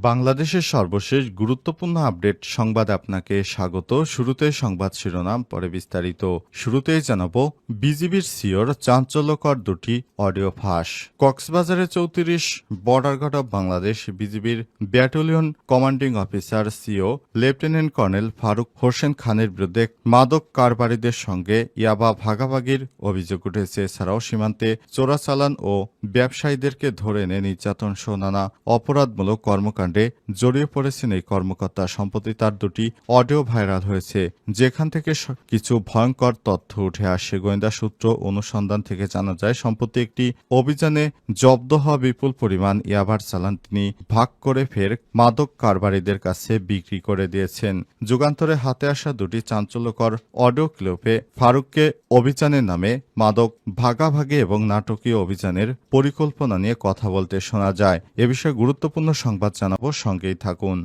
বাংলাদেশের সর্বশেষ গুরুত্বপূর্ণ আপডেট সংবাদে আপনাকে স্বাগত। শুরুতে সংবাদ শিরোনাম, পরে বিস্তারিত। শুরুতেই জানাবো বিজিবির সিওর চাঞ্চল্যকর দুটি অডিও ফাঁস। কক্সবাজারে ৩৪ বর্ডার গার্ড অব বাংলাদেশ বিজিবির battalion commanding officer CO lieutenant colonel Faruk Hossain খানের বিরুদ্ধে মাদক কারবারিদের সঙ্গে ইয়াবা ভাগাভাগির অভিযোগ উঠেছে। এছাড়াও সীমান্তে চোরাচালান ও ব্যবসায়ীদেরকে ধরে এনে নির্যাতন সহ নানা অপরাধমূলক কর্মকাণ্ডে জড়িয়ে পড়েছেন এই কর্মকর্তা। সম্প্রতি তার দুটি অডিও ভাইরাল হয়েছে, যেখান থেকে কিছু ভয়ঙ্কর তথ্য উঠে আসে। গোয়েন্দা সূত্র অনুসন্ধান থেকে জানা যায়, সম্প্রতি একটি অভিযানে জব্দ হওয়া বিপুল পরিমাণ ইয়াবার চালান তিনি ভাগ করে ফের মাদক কারবারিদের কাছে বিক্রি করে দিয়েছেন। যুগান্তরে হাতে আসা দুটি চাঞ্চল্যকর অডিও ক্লিপে ফারুককে অভিযানের নামে মাদক ভাগাভাগি এবং নাটকীয় অভিযানের পরিকল্পনা নিয়ে কথা বলতে শোনা যায়। এ বিষয়ে গুরুত্বপূর্ণ সংবাদ জানাবো, সঙ্গেই থাকুন।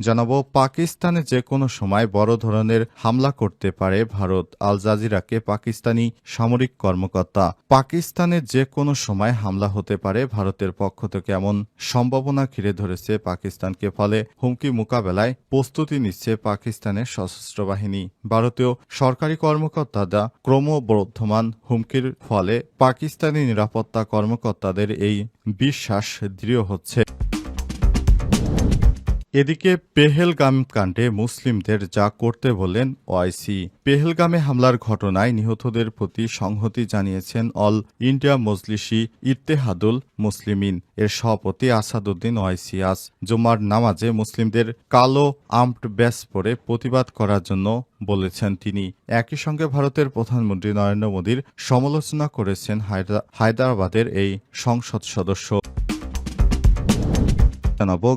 জানাবো পাকিস্তানে যে কোনো সময় বড় ধরনের হামলা করতে পারে ভারত। আল জাজিরাকে পাকিস্তানি সামরিক কর্মকর্তা। পাকিস্তানে যে কোনো সময় হামলা হতে পারে ভারতের পক্ষ থেকে, এমন সম্ভাবনা ঘিরে ধরেছে পাকিস্তানকে। ফলে হুমকি মোকাবেলায় প্রস্তুতি নিচ্ছে পাকিস্তানের সশস্ত্র বাহিনী। ভারতীয় সরকারি কর্মকর্তারা ক্রমবর্ধমান হুমকির ফলে পাকিস্তানি নিরাপত্তা কর্মকর্তাদের এই বিশ্বাস দৃঢ় হচ্ছে। এদিকে পেহেলগাম কাণ্ডে মুসলিমদের যা করতে বললেন ওআইসি। পেহেলগামে হামলার ঘটনায় নিহতদের প্রতি সংহতি জানিয়েছেন অল ইন্ডিয়া মজলিসি ইত্তেহাদুল মুসলিমিন এর সভাপতি আসাদুদ্দিন ওআইসি। আজ জুমার নামাজে মুসলিমদের কালো আর্মড ব্যাজ পরে প্রতিবাদ করার জন্য বলেছেন তিনি। একই সঙ্গে ভারতের প্রধানমন্ত্রী নরেন্দ্র মোদীর সমালোচনা করেছেন হায়দ্রাবাদের এই সংসদ সদস্য।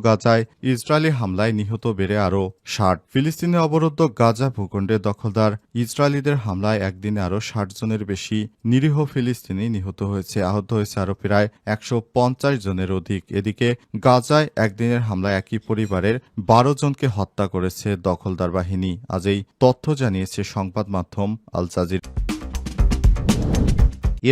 গাজায় ইসরায়েলি হামলায় নিহত বেড়ে আরও ৬০। ফিলিস্তিনে অবরুদ্ধ গাজা ভূখণ্ডে দখলদার ইসরায়েলিদের হামলায় একদিনে আরও ৬০ জনের বেশি নিরীহ ফিলিস্তিনি নিহত হয়েছে। আহত হয়েছে আরও প্রায় ১৫০ জনের অধিক। এদিকে গাজায় একদিনের হামলায় একই পরিবারের ১২ জনকে হত্যা করেছে দখলদার বাহিনী। আজ এই তথ্য জানিয়েছে সংবাদ মাধ্যম আল জাজিরা।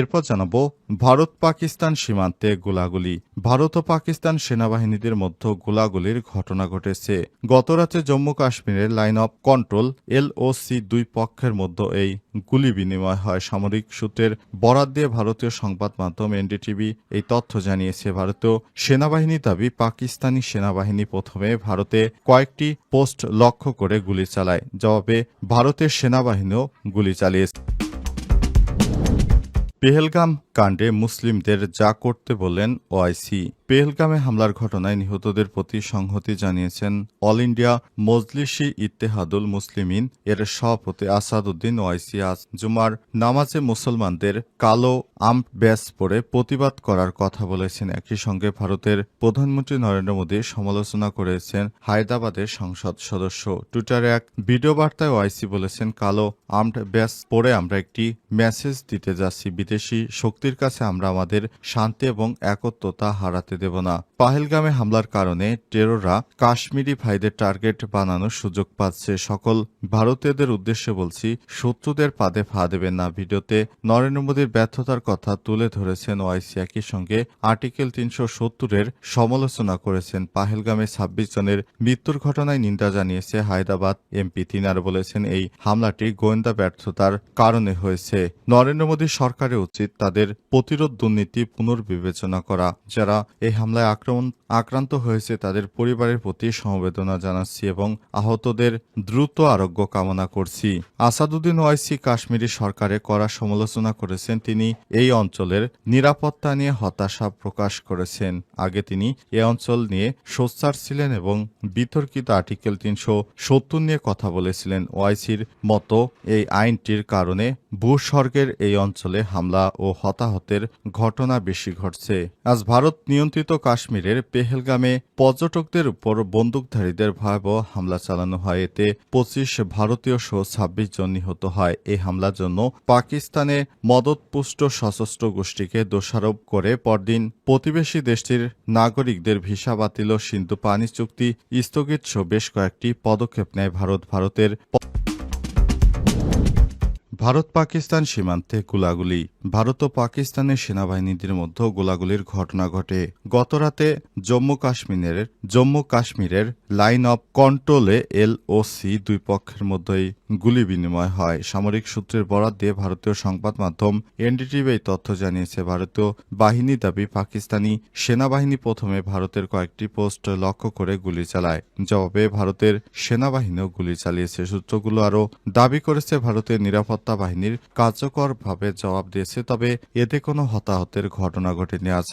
এরপর জানাবো ভারত পাকিস্তান সীমান্তে গোলাগুলি। ভারত ও পাকিস্তান সেনাবাহিনীদের মধ্যে গোলাগুলির ঘটনা ঘটেছে। গতরাতে জম্মু কাশ্মীরের লাইন অফ কন্ট্রোল LOC দুই পক্ষের মধ্যে এই গুলি বিনিময় হয়। সামরিক সূত্রের বরাত দিয়ে ভারতীয় সংবাদ মাধ্যম NDTV এই তথ্য জানিয়েছে। ভারতীয় সেনাবাহিনীর দাবি, পাকিস্তানি সেনাবাহিনী প্রথমে ভারতে কয়েকটি পোস্ট লক্ষ্য করে গুলি চালায়। জবাবে ভারতের সেনাবাহিনীও গুলি চালিয়েছে। পেহেলগাম কাণ্ডে মুসলিমদের যা করতে বললেন ওআইসি। পেহেলগামে হামলার ঘটনায় নিহতদের প্রতি সংহতি জানিয়েছেন অল ইন্ডিয়া মজলিসি ইত্তেহাদুল মুসলিমিন এর সভাপতি আসাদুদ্দিন ওআইসি। আজ জুমার নামাজে মুসলমানদের কালো আর্মড ব্যাজ পরে প্রতিবাদ করার কথা বলেছেন। একই সঙ্গে ভারতের প্রধানমন্ত্রী নরেন্দ্র মোদীর সমালোচনা করেছেন হায়দ্রাবাদের সংসদ সদস্য। টুইটারে এক ভিডিও বার্তায় ওআইসি বলেছেন, কালো আর্মড ব্যাজ পরে আমরা একটি মেসেজ দিতে যাচ্ছি, বিদেশি শক্তির কাছে আমরা আমাদের শান্তি এবং একত্রতা হারাতে দেব না। পাহেলগামে হামলার কারণে টেরররা কাশ্মীরি ভাইদের টার্গেট বানানোর সুযোগ পাচ্ছে। সকল ভারতীয়দের উদ্দেশ্যে বলছি, শত্রুদের পাদে পা দেবেন না। ভিডিওতে নরেন্দ্র মোদীর ব্যর্থতার কথা তুলে ধরেছেন ওআইসি। একই সঙ্গে আর্টিকেল ৩৭০-এর সমালোচনা করেছেন। পাহেলগামে ২৬ জনের মৃত্যুর ঘটনায় নিন্দা জানিয়েছে হায়দ্রাবাদ এমপি। তিনি আর বলেছেন, এই হামলাটি গোয়েন্দা ব্যর্থতার কারণে হয়েছে। নরেন্দ্র মোদী সরকারের উচিত তাদের প্রতিরোধ দুর্নীতি পুনর্বিবেচনা করা। যারা এই হামলায় আক্রান্ত হয়েছে তাদের পরিবারের প্রতি সমবেদনা জানাচ্ছি এবং আহতদের দ্রুত আরোগ্য কামনা করছি। আসাদুদ্দিন ওআইসি কাশ্মীরি সরকারে কড়া সমালোচনা করেছেন। তিনি এই অঞ্চলের নিরাপত্তা নিয়ে হতাশা প্রকাশ করেছেন। আগে তিনি এই অঞ্চল নিয়ে সোচ্চার ছিলেন এবং বিতর্কিত আর্টিকেল ৩৭০ নিয়ে কথা বলেছিলেন। ওআইসির মতো এই আইনটির কারণে ভূস্বর্গের এই অঞ্চলে হামলা ও হতাহতের ঘটনা বেশি ঘটছে। আজ ভারত নিয়ন্ত্রিত কাশ্মীরের পেহেলগামে পর্যটকদের উপর বন্দুকধারীদের ভয়াবহ হামলা চালানো হয়। এতে ২৫ ভারতীয় সহ ২৬ জন নিহত হয়। এই হামলার জন্য পাকিস্তানে মদতপুষ্ট সশস্ত্র গোষ্ঠীকে দোষারোপ করে পরদিন প্রতিবেশী দেশটির নাগরিকদের ভিসা বাতিল ও সিন্ধু পানি চুক্তি স্থগিত সহ বেশ কয়েকটি পদক্ষেপ নেয় ভারত। ভারত পাকিস্তান সীমান্তে গোলাগুলি। ভারত ও পাকিস্তানের সেনাবাহিনীদের মধ্যে গোলাগুলির ঘটনা ঘটে গতরাতে জম্মু কাশ্মীরের লাইন অব কন্ট্রোলে LOC দুই পক্ষের মধ্যেই গুলি বিনিময় হয়। সামরিক সূত্রের বরাত দিয়ে ভারতীয় সংবাদ মাধ্যম NDTV এই তথ্য জানিয়েছে। ভারতীয় বাহিনী দাবি, পাকিস্তানি সেনাবাহিনী প্রথমে ভারতের কয়েকটি পোস্ট লক্ষ্য করে গুলি চালায়। জবাবে ভারতের সেনাবাহিনীও গুলি চালিয়েছে। সূত্রগুলো আরও দাবি করেছে, ভারতের নিরাপত্তা বাহিনীর কার্যকরভাবে জবাব দিয়েছে, তবে এতে কোনো হতাহতের ঘটনা ঘটেনি। আজ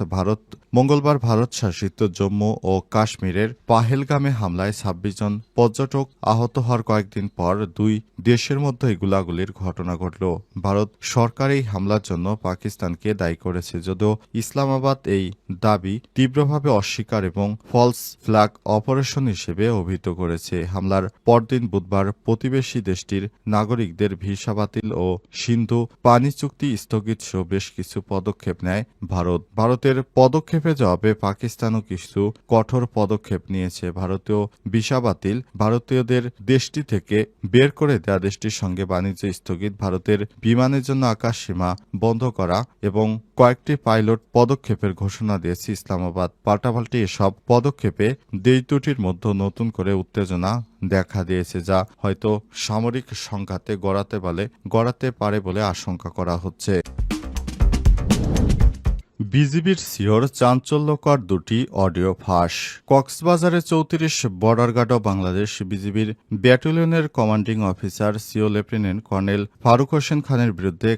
মঙ্গলবার ভারত শাসিত জম্মু ও কাশ্মীরের পাহেলগামে হামলায় ২৬ জন পর্যটক আহত হওয়ার কয়েকদিন পর দুই দেশের মধ্যে গুলাগুলির ঘটনা ঘটল। ভারত সরকার এই হামলার জন্য পাকিস্তানকে দায়ী করেছে, যদিও ইসলামাবাদ এই দাবি তীব্রভাবে অস্বীকার এবং ফলস ফ্ল্যাগ অপারেশন হিসেবে অভিহিত করেছে। হামলার পরদিন বুধবার প্রতিবেশী দেশটির নাগরিকদের ভিসা বাতিল ও সিন্ধু পানি চুক্তি স্থগিত সহ বেশ কিছু পদক্ষেপ নেয় ভারতের পদক্ষেপে জবাবে পাকিস্তানও কিছু কঠোর পদক্ষেপ নিয়েছে। ভারতীয় ভিসা বাতিল, ভারতীয়দের দেশটি থেকে বের করে দেয়া, দেশটির সঙ্গে বাণিজ্য স্থগিত, ভারতের বিমানের জন্য আকাশ সীমা বন্ধ করা এবং কয়েকটি পাইলট পদক্ষেপের ঘোষণা দিয়েছে ইসলামাবাদ। পাল্টাপাল্টি এসব পদক্ষেপে দেশ দুটির মধ্যে নতুন করে উত্তেজনা দেখা দিয়েছে, যা হয়তো সামরিক সংঘাতে গড়াতে পারে বলে আশঙ্কা করা হচ্ছে। বিজিবির সিওর চাঞ্চল্যকর দুটি অডিও ফাঁস। কক্সবাজারে ৩৪ বর্ডার গার্ড অব বাংলাদেশ বিজিবির ব্যাটালিয়নের commanding officer CO lieutenant colonel Faruk Hossain খানের বিরুদ্ধে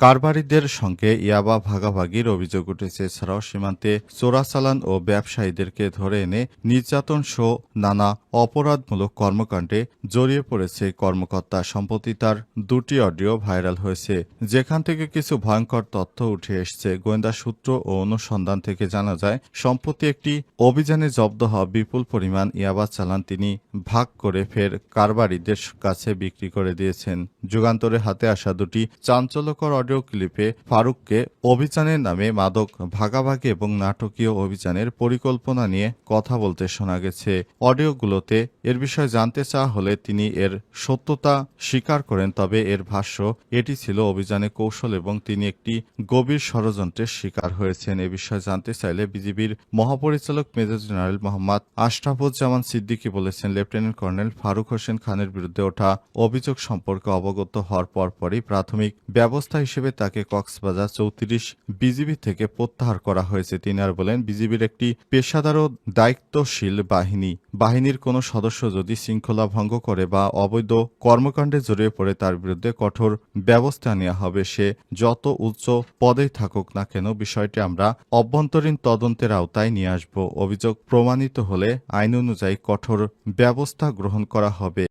কারবারিদের সঙ্গে ইয়াবা ভাগাভাগির অভিযোগ উঠেছে। এছাড়াও সীমান্তে চোরাচালান ও ব্যবসায়ীদেরকে ধরে এনে নির্যাতন সহ নানা অপরাধমূলক কর্মকাণ্ডে জড়িয়ে পড়েছে কর্মকর্তা। সম্প্রতি তার দুটি অডিও ভাইরাল হয়েছে, যেখান থেকে কিছু ভয়ঙ্কর তথ্য উঠে এসছে। গোয়েন্দা সূত্র ও অনুসন্ধান থেকে জানা যায়, সম্প্রতি একটি অভিযানে জব্দ হওয়া বিপুল পরিমাণ ইয়াবা চালান তিনি ভাগ করে ফের কারবারিদের কাছে বিক্রি করে দিয়েছেন। যুগান্তরে হাতে আসা দুটি চাঞ্চল্যকর অডিও ক্লিপে ফারুককে অভিযানের নামে মাদক ভাগাভাগি এবং নাটকীয় অভিযানের পরিকল্পনা নিয়ে কথা বলতে শোনা গেছে। অডিওগুলোতে এর বিষয়ে জানতে চাওয়া হলে তিনি এর সত্যতা স্বীকার করেন, তবে এর ভাষ্য এটি ছিল অভিযানের কৌশল এবং তিনি একটি গভীর ষড়যন্ত্রের শিকার হয়েছেন। এ বিষয়ে জানতে চাইলে বিজিবির মহাপরিচালক মেজর জেনারেল মোহাম্মদ আশরাফুজ্জামান সিদ্দিকী বলেছেন, লেফটেন্যান্ট কর্নেল ফারুক হোসেন খানের বিরুদ্ধে ওঠা অভিযোগ সম্পর্কে অবগত হওয়ার পরপরই প্রাথমিক ব্যবস্থা হিসেবে তাকে কক্সবাজার ৩৪ বিজিবি থেকে প্রত্যাহার করা হয়েছে। তিনি আর বলেন, বিজিবির একটি পেশাদার ও দায়িত্বশীল বাহিনীর কোনো সদস্য যদি শৃঙ্খলা ভঙ্গ করে বা অবৈধ কর্মকাণ্ডে জড়িয়ে পড়ে, তার বিরুদ্ধে কঠোর ব্যবস্থা নেওয়া হবে। সে যত উচ্চ পদেই থাকুক না কেন, বিষয়টি আমরা অভ্যন্তরীণ তদন্তের আওতায় নিয়ে আসব। অভিযোগ প্রমাণিত হলে আইন অনুযায়ী কঠোর ব্যবস্থা গ্রহণ করা হবে।